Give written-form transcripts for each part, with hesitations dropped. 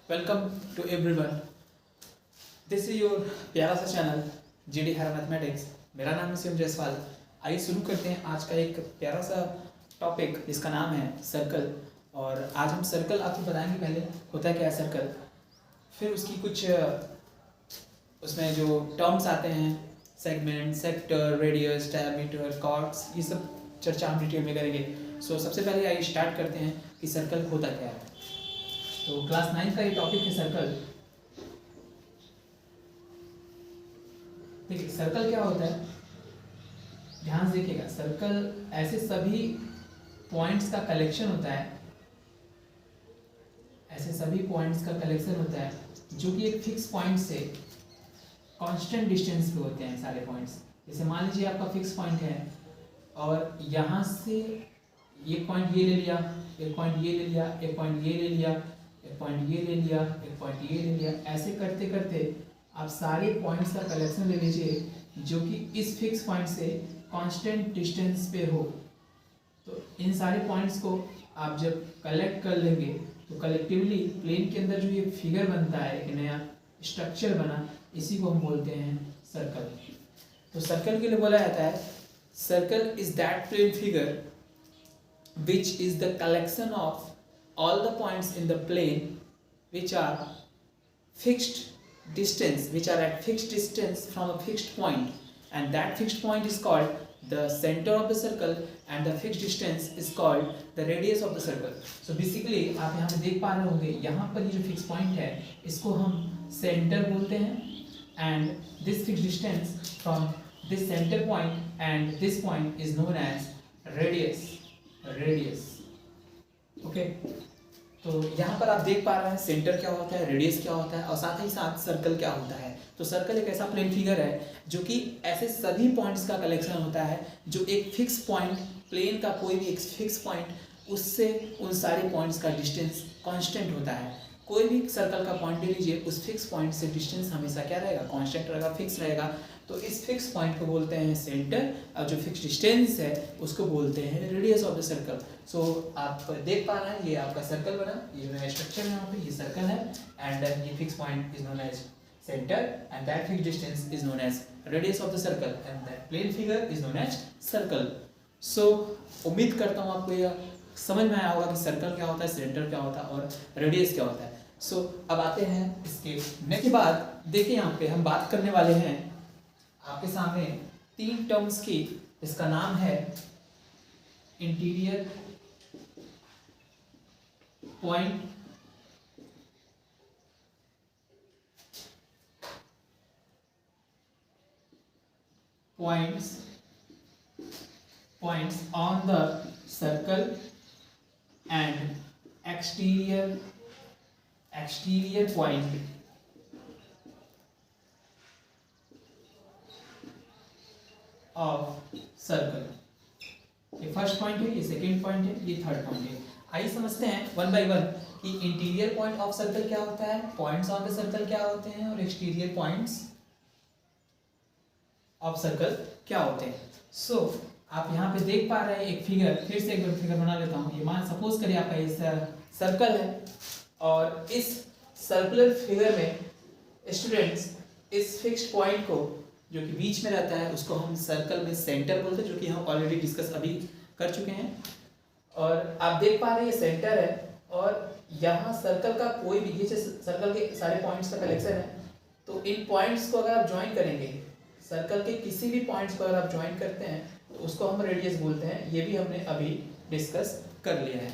Welcome to everyone. This is your प्यारा सा channel GD higher mathematics. मेरा नाम है शिवम जायसवाल। आइए शुरू करते हैं आज का एक प्यारा सा टॉपिक जिसका नाम है सर्कल। और आज हम सर्कल आपको बताएंगे पहले होता है क्या है सर्कल, फिर उसकी कुछ उसमें जो टर्म्स आते हैं segment, sector, radius, diameter, chords, ये सब चर्चा हम डिटेल में करेंगे। सबसे पहले आइए स्टार्ट करते हैं कि सर्कल होता क्या है। तो क्लास 9 का ये टॉपिक है सर्कल। देखिए सर्कल क्या होता है, ध्यान से देखिएगा। सर्कल ऐसे सभी पॉइंट्स का कलेक्शन होता है, ऐसे सभी पॉइंट्स का कलेक्शन होता है जो कि एक फिक्स पॉइंट से कांस्टेंट डिस्टेंस पे होते हैं सारे पॉइंट्स। जैसे मान लीजिए आपका फिक्स पॉइंट है और यहाँ से एक पॉइंट ये ले लिया, एक पॉइंट ये ले लिया, एक पॉइंट ये ले लिया, एक पॉइंट ये ले लिया, एक पॉइंट ये ले लिया, ऐसे करते करते आप सारे पॉइंट्स का कलेक्शन ले लीजिए जो कि इस फिक्स पॉइंट से कांस्टेंट डिस्टेंस पे हो। तो इन सारे पॉइंट्स को आप जब कलेक्ट कर लेंगे तो कलेक्टिवली प्लेन के अंदर जो ये फिगर बनता है, एक नया स्ट्रक्चर बना, इसी को हम बोलते हैं सर्कल। तो सर्कल के लिए बोला जाता है circle is that plane figure which is the collection of all the points in the plane which are fixed distance, which are at fixed distance from a fixed point, and that fixed point is called the center of the circle and the fixed distance is called the radius of the circle. So basically आप यहाँ पे देख पा रहे होंगे, यहाँ पर ये जो फिक्स पॉइंट है इसको हम सेंटर बोलते हैं, and this fixed distance from this center point and this point is known as radius. Okay. तो यहाँ पर आप देख पा रहे हैं सेंटर क्या होता है, रेडियस क्या होता है और साथ ही साथ सर्कल क्या होता है। तो सर्कल एक ऐसा प्लेन फिगर है जो कि ऐसे सभी पॉइंट्स का कलेक्शन होता है जो एक फिक्स पॉइंट, प्लेन का कोई भी एक फिक्स पॉइंट, उससे उन सारे पॉइंट्स का डिस्टेंस कांस्टेंट होता है। कोई भी सर्कल का पॉइंट ले लीजिए, उस फिक्स पॉइंट से डिस्टेंस हमेशा क्या रहेगा, कांस्टेंट रहेगा, फिक्स रहेगा। तो इस फिक्स पॉइंट को बोलते हैं सेंटर और जो फिक्स डिस्टेंस है उसको बोलते हैं रेडियस ऑफ द सर्कल। सो आप देख पा रहे हैं ये आपका सर्कल बना, ये जो है स्ट्रक्चर है, यहाँ पे ये सर्कल है एंड ये fix point is known as centre and that fix distance is known as radius of the circle and that plane figure is known as circle. So उम्मीद करता हूँ आपको यह समझ में आया होगा कि सर्कल क्या होता है, सेंटर क्या होता है और रेडियस क्या होता है। अब आते हैं इसके नेक्स्ट के बाद। देखिए यहाँ पे हम बात करने वाले हैं आपके सामने 3 टर्म्स की, इसका नाम है interior point, points on the circle and exterior point of circle. ये फर्स्ट पॉइंट है, ये सेकेंड पॉइंट है, ये थर्ड पॉइंट है। आइए समझते हैं वन बाय वन कि इंटीरियर पॉइंट ऑफ सर्कल क्या होता है, पॉइंट्स ऑन द सर्कल क्या होते हैं और एक्सटीरियर पॉइंट्स ऑफ सर्कल क्या होते हैं। आप यहाँ पे देख पा रहे हैं एक फिगर, फिर से एक बार फिगर बना लेता हूँ। ये मान सपोज करिए आपका ये सर्कल है और इस सर्कुलर फिगर में स्टूडेंट्स इस फिक्स्ड पॉइंट को जो कि बीच में रहता है उसको हम सर्कल में सेंटर बोलते हैं, जो कि हम ऑलरेडी डिस्कस अभी कर चुके हैं। और आप देख पा रहे हैं ये सेंटर है और यहाँ सर्कल का कोई भी, ये सर्कल के सारे पॉइंट्स का कलेक्शन है। तो इन पॉइंट्स को अगर आप ज्वाइन करेंगे, सर्कल के किसी भी पॉइंट्स को अगर आप ज्वाइन करते हैं तो उसको हम रेडियस बोलते हैं। ये भी हमने अभी डिस्कस कर लिया है।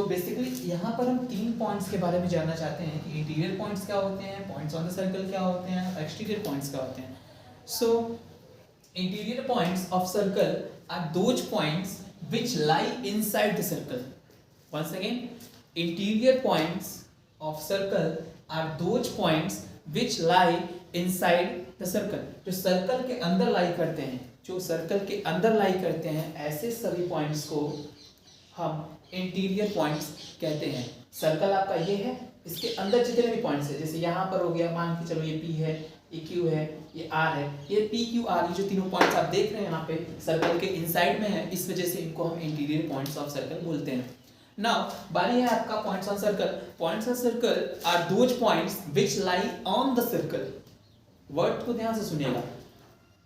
बेसिकली यहाँ पर हम 3 पॉइंट्स के बारे में जानना चाहते हैं कि इंटीरियर पॉइंट्स क्या होते हैं, पॉइंट्स ऑन द सर्कल क्या होते हैं, एक्सटीरियर पॉइंट्स क्या होते हैं। Interior points of circle are those points which lie inside the circle. Once again, interior points of circle are those points which lie inside the circle. जो circle के अंदर लाई करते हैं, जो सर्कल के अंदर लाई करते हैं, ऐसे सभी पॉइंट्स को हम इंटीरियर पॉइंट्स कहते हैं। सर्कल आपका ये है, इसके अंदर जितने भी पॉइंट्स है, जैसे यहाँ पर हो गया, मान के चलो ये P है, ये Q है, ये R है, ये P Q R, ये जो तीनों पॉइंट्स आप देख रहे हैं यहाँ पे सर्कल के इनसाइड में है, इस वजह से इनको हम इंटीरियर पॉइंट्स ऑफ सर्कल बोलते हैं। नाउ बारी है आपका points on circle. Points on circle are those points which lie on the circle. Word को ध्यान से सुनिएगा।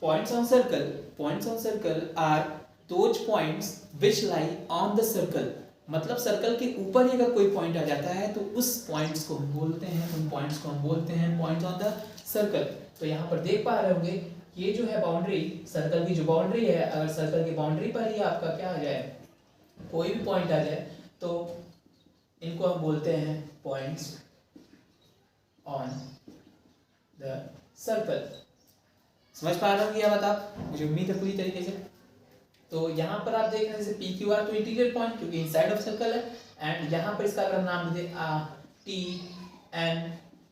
Points on circle are those points which lie on the circle. मतलब सर्कल के ऊपर ही अगर कोई पॉइंट आ जाता है तो उस पॉइंट्स को हम बोलते हैं, उन पॉइंट्स को हम बोलते हैं पॉइंट्स ऑन द सर्कल। तो यहाँ पर देख पा रहे होंगे ये जो है बाउंड्री, सर्कल की जो बाउंड्री है, अगर सर्कल की बाउंड्री पर ही आपका क्या आ जाए, कोई भी पॉइंट आ जाए, तो इनको हम बोलते हैं पॉइंट्स ऑन द सर्कल। समझ पा रहे हो यह बात आप? मुझे उम्मीद है पूरी तरीके से। तो यहाँ पर आप देख रहे हैं जैसे पी क्यू आर तो इंटीरियर पॉइंट क्योंकि इनसाइड ऑफ सर्कल है, एंड यहाँ पर इसका अगर नाम दे टी एन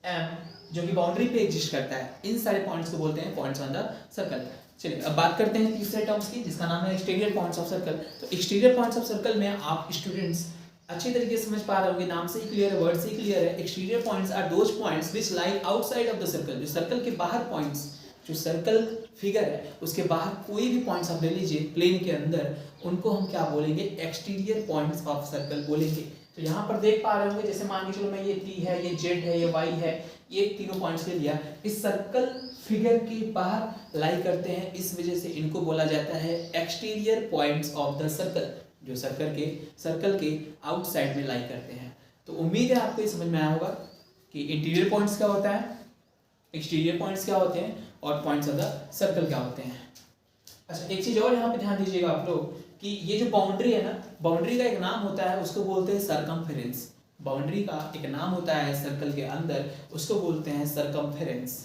एम जो कि बाउंड्री पे एग्जिस्ट करता है, इन सारे पॉइंट्स को बोलते हैं पॉइंट्स ऑन द सर्कल। चलिए अब बात करते हैं तीसरे टर्म्स की जिसका नाम है एक्सटीरियर पॉइंट्स ऑफ सर्कल। तो एक्सटीरियर पॉइंट्स ऑफ सर्कल में आप स्टूडेंट्स अच्छी तरीके से समझ पा रहे होंगे, नाम से ही क्लियर है, वर्ड से ही क्लियर है। Exterior points are those points which lie outside of the circle. जो सर्कल के बाहर पॉइंट्स, जो सर्कल फिगर है उसके बाहर कोई भी पॉइंट्स आप ले लीजिए प्लेन के अंदर, उनको हम क्या बोलेंगे, एक्सटीरियर पॉइंट्स ऑफ सर्कल बोलेंगे। तो यहाँ पर देख पा रहे होंगे जैसे मान के चलो मैं ये टी है, ये जेड है, ये वाई है, ये तीनों पॉइंट्स ले लिया, इस सर्कल फिगर के बाहर लाई करते हैं, इस वजह से इनको बोला जाता है exterior points of the circle, जो सर्कल के आउटसाइड में लाई करते हैं। तो उम्मीद है आपको ये समझ में आया होगा कि इंटीरियर पॉइंट्स क्या होता है, एक्सटीरियर पॉइंट्स क्या होते हैं और पॉइंट्स ऑफ द सर्कल क्या होते हैं। अच्छा एक चीज और यहाँ पे ध्यान दीजिएगा आप लोग कि ये जो बाउंड्री है ना, बाउंड्री का एक नाम होता है, उसको बोलते हैं सरकमफेरेंस। बाउंड्री का एक नाम होता है सर्कल के अंदर, उसको बोलते हैं सरकमफेरेंस।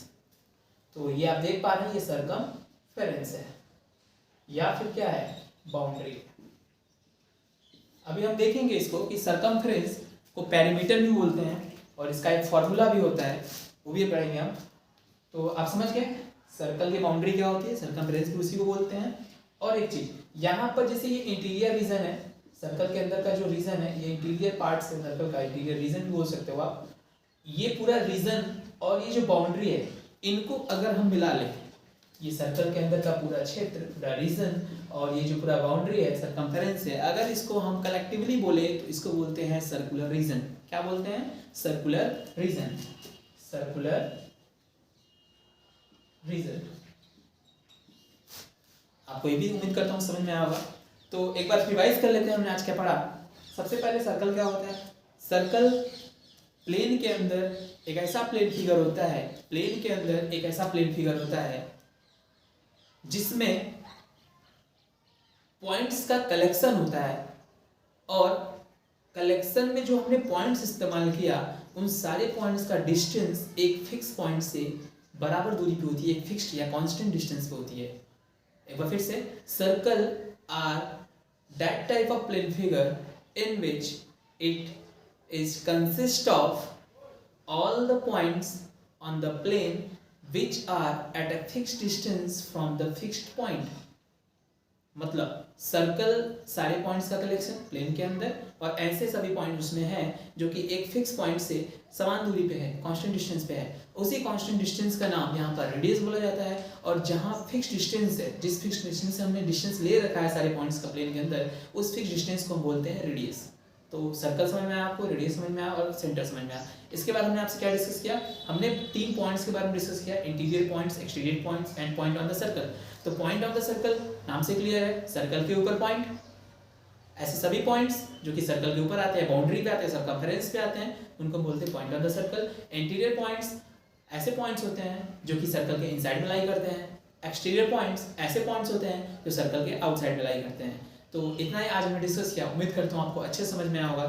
तो ये आप देख पा रहे हैं ये सरकमफेरेंस है या फिर क्या है, बाउंड्री। अभी हम देखेंगे इसको कि सरकमफेरेंस को पेरीमीटर भी बोलते हैं और इसका एक फॉर्मूला भी होता है, वो भी पढ़ेंगे हम। तो आप समझ गए सर्कल की बाउंड्री क्या होती है, सरकमफेरेंस भी उसी को बोलते हैं। और एक चीज यहाँ पर जैसे ये इंटीरियर रीजन है, सर्कल के अंदर का जो रीजन है, ये इंटीरियर पार्ट से सर्कल का इंटीरियर रीजन भी बोल सकते हो आप। ये पूरा रीजन और ये जो बाउंड्री है, इनको अगर हम मिला लें, ये सर्कल के अंदर का पूरा क्षेत्र, पूरा रीजन और ये जो पूरा बाउंड्री है, सरकमफेरेंस है, अगर इसको हम कलेक्टिवली बोले तो इसको बोलते हैं सर्कुलर रीजन। क्या बोलते हैं, सर्कुलर रीजन। सर्कुलर रीजन आपको ये भी उम्मीद करता हूँ समझ में आया होगा। तो एक बार रिवाइज कर लेते हैं हमने आज क्या पढ़ा। सबसे पहले सर्कल क्या होता है, सर्कल प्लेन के अंदर एक ऐसा प्लेन फिगर होता है, प्लेन के अंदर एक ऐसा प्लेन फिगर होता है जिसमें पॉइंट्स का कलेक्शन होता है, और कलेक्शन में जो हमने पॉइंट्स इस्तेमाल किया उन सारे पॉइंट्स का डिस्टेंस एक फिक्स पॉइंट से बराबर दूरी पे होती है, एक फिक्स्ड या कांस्टेंट डिस्टेंस पे होती है। एक बार फिर से, circle are that type of plane figure in which it is consist of all the points on the plane which are at a fixed distance from the fixed point। मतलब circle सारे points का collection plane के अंदर, और ऐसे सभी point उसमें हैं जो कि एक फिक्स पॉइंट से समान दूरी पे है, कांस्टेंट डिस्टेंस पे है। उसी कांस्टेंट डिस्टेंस का नाम यहाँ पर रेडियस बोला जाता है। और जहाँ फिक्स डिस्टेंस है, जिस फिक्स डिस्टेंस से हमने डिस्टेंस ले रखा है सारे पॉइंट्स का प्लेन के अंदर, उस फिक्स डिस्टेंस को हम बोलते हैं रेडियस। तो सर्कल समझ में आया आपको, रेडियस समझ में आया और सेंटर समझ में आया। इसके बाद हमने आपसे क्या डिस्कस किया, हमने 3 पॉइंट्स के बारे में डिस्कस किया, interior points, exterior points and point on the circle. तो पॉइंट ऑफ द सर्कल नाम से क्लियर है, सर्कल के ऊपर पॉइंट, ऐसे सभी पॉइंट्स जो कि सर्कल के ऊपर आते हैं, बाउंड्री पे आते हैं, सरकमफेरेंस पे आते हैं, उनको बोलते हैं point of the circle. Interior points ऐसे पॉइंट्स होते हैं जो कि सर्कल के इनसाइड में लाई करते हैं। एक्सटीरियर पॉइंट्स ऐसे पॉइंट्स होते हैं जो सर्कल के आउटसाइड में लाई करते हैं। तो इतना ही आज हमने डिस्कस किया, उम्मीद करता हूँ आपको अच्छे समझ में आया होगा।